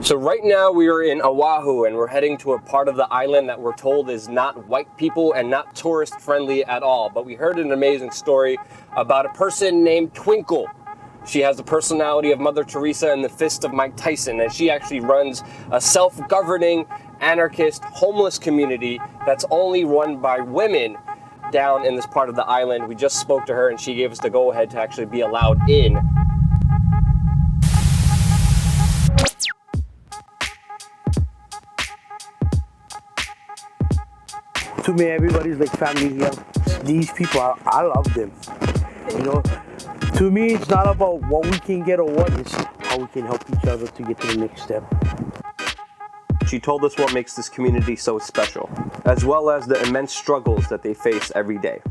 So right now we are in Oahu and we're heading to a part of the island that we're told is not white people and not tourist friendly at all. But we heard an amazing story about a person named Twinkle. She has the personality of Mother Teresa and the fist of Mike Tyson, and she actually runs a self-governing anarchist homeless community that's only run by women down in this part of the island. We just spoke to her and she gave us the go-ahead to actually be allowed in. To me, everybody's like family here. These people, I love them. You know, to me, it's not about what we can get or what, it's how we can help each other to get to the next step. She told us what makes this community so special, as well as the immense struggles that they face every day.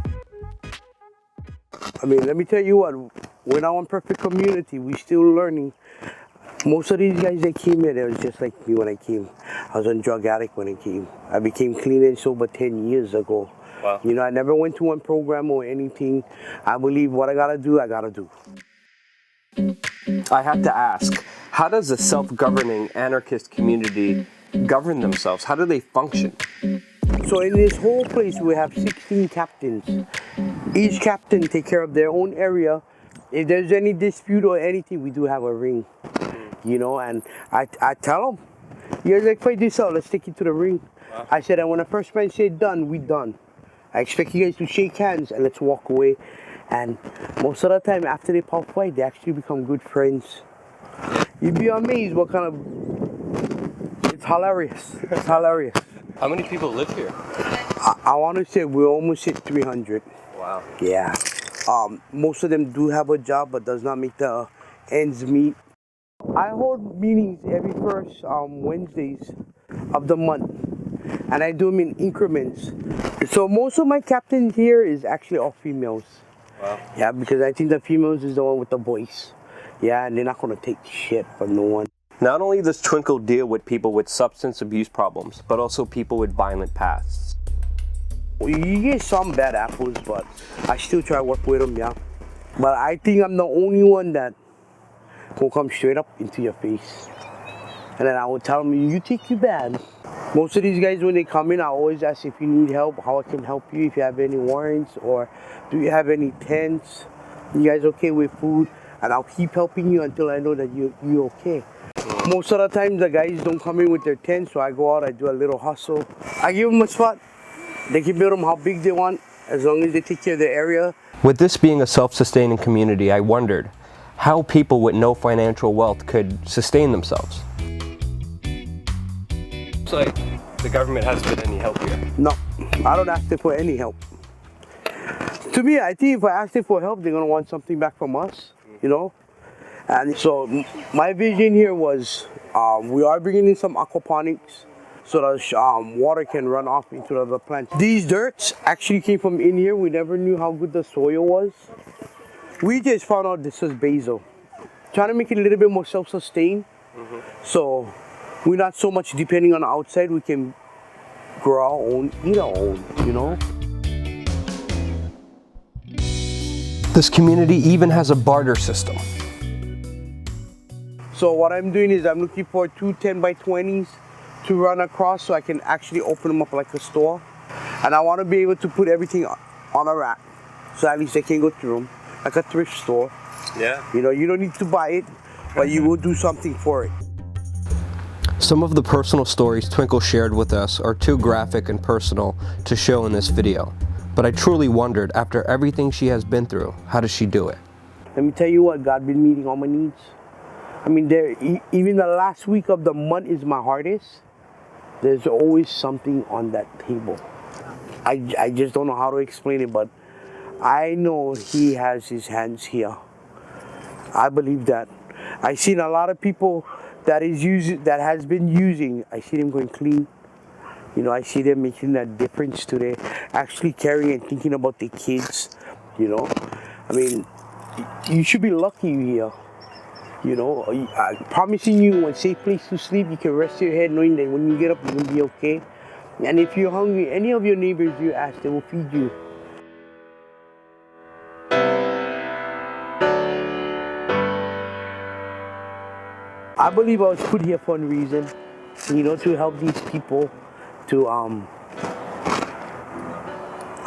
I mean, let me tell you what, we're not one perfect community, we're still learning. Most of these guys that came here, they was just like me when I came. I was a drug addict when I came. I became clean and sober 10 years ago. Wow. You know, I never went to one program or anything. I believe what I gotta do, I gotta do. I have to ask, how does a self-governing anarchist community govern themselves? How do they function? So in this whole place, we have 16 captains. Each captain take care of their own area. If there's any dispute or anything, we do have a ring. You know, and I tell them, you guys like fight this out, let's take it to the ring. Wow. I said, and when the first man said done, we done. I expect you guys to shake hands and let's walk away. And most of the time after they pop fight, they actually become good friends. You'd be amazed what kind of, it's hilarious, it's hilarious. How many people live here? I want to say we're almost at 300. Wow. Yeah. Most of them do have a job, but does not make the ends meet. I hold meetings every first Wednesdays of the month, and I do them in increments. So most of my captains here is actually all females. Wow. Yeah, because I think the females is the one with the voice. Yeah, and they're not gonna take shit from no one. Not only does Twinkle deal with people with substance abuse problems, but also people with violent pasts. You get some bad apples, but I still try to work with them, yeah. But I think I'm the only one that will come straight up into your face. And then I will tell them, you take you bad. Most of these guys, when they come in, I always ask if you need help, how I can help you, if you have any warrants, or do you have any tents? You guys okay with food? And I'll keep helping you until I know that you're okay. Most of the time, the guys don't come in with their tents, so I go out, I do a little hustle. I give them a spot. They can build them how big they want, as long as they take care of their area. With this being a self-sustaining community, I wondered how people with no financial wealth could sustain themselves. Looks like the government hasn't been any help here. No, I don't ask them for any help. To me, I think if I ask them for help, they're gonna want something back from us, you know? And so my vision here was, we are bringing in some aquaponics so that water can run off into the other plants. These dirts actually came from in here. We never knew how good the soil was. We just found out this was basil. Trying to make it a little bit more self-sustained. So we're not so much depending on the outside. We can grow our own, eat our own, you know? This community even has a barter system. So what I'm doing is I'm looking for 2 10 by 20s to run across so I can actually open them up like a store. And I want to be able to put everything on a rack so at least they can go through them. Like a thrift store. Yeah. You know, you don't need to buy it, but you will do something for it. Some of the personal stories Twinkle shared with us are too graphic and personal to show in this video. But I truly wondered, after everything she has been through, how does she do it? Let me tell you what, God been meeting all my needs. I mean, even the last week of the month is my hardest. There's always something on that table. I just don't know how to explain it, but I know He has His hands here. I believe that. I've seen a lot of people that has been using. I see them going clean. You know, I see them making that difference today, actually caring and thinking about the kids. You know, I mean, you should be lucky here. You know, I'm promising you one safe place to sleep. You can rest your head knowing that when you get up, you're gonna be okay. And if you're hungry, any of your neighbors you ask, they will feed you. I believe I was put here for a reason, you know, to help these people, to I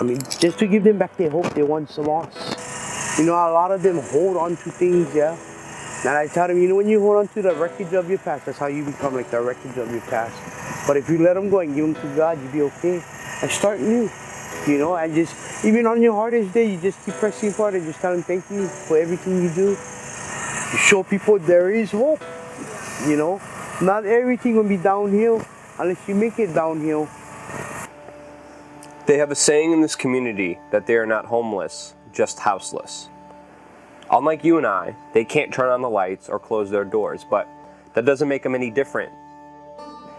mean, just to give them back their hope they once lost. You know, a lot of them hold on to things, yeah. And I tell them, you know, when you hold on to the wreckage of your past, that's how you become like the wreckage of your past. But if you let them go and give them to God, you'll be okay. And start new, you know, and just, even on your hardest day, you just keep pressing forward and just tell them thank you for everything you do. You show people there is hope, you know. Not everything will be downhill unless you make it downhill. They have a saying in this community that they are not homeless, just houseless. Unlike you and I, they can't turn on the lights or close their doors, but that doesn't make them any different.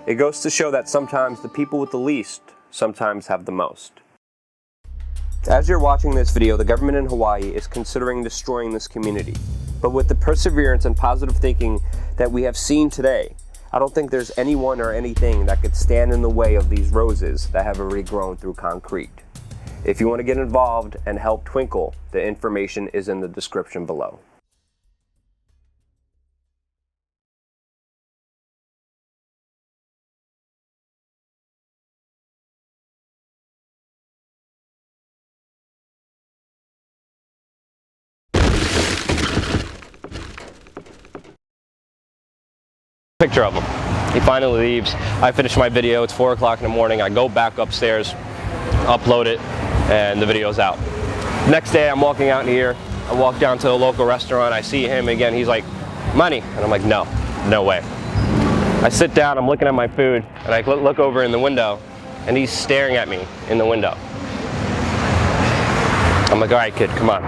It goes to show that sometimes the people with the least sometimes have the most. As you're watching this video, the government in Hawaii is considering destroying this community. But with the perseverance and positive thinking that we have seen today, I don't think there's anyone or anything that could stand in the way of these roses that have already grown through concrete. If you want to get involved and help Twinkle, the information is in the description below. Picture of him. He finally leaves. I finish my video. It's 4 o'clock in the morning. I go back upstairs, upload it, and the video's out. Next day, I'm walking out here. I walk down to a local restaurant. I see him again. He's like, "Money," and I'm like, "No, no way." I sit down. I'm looking at my food, and I look over in the window, and he's staring at me in the window. I'm like, "All right, kid, come on."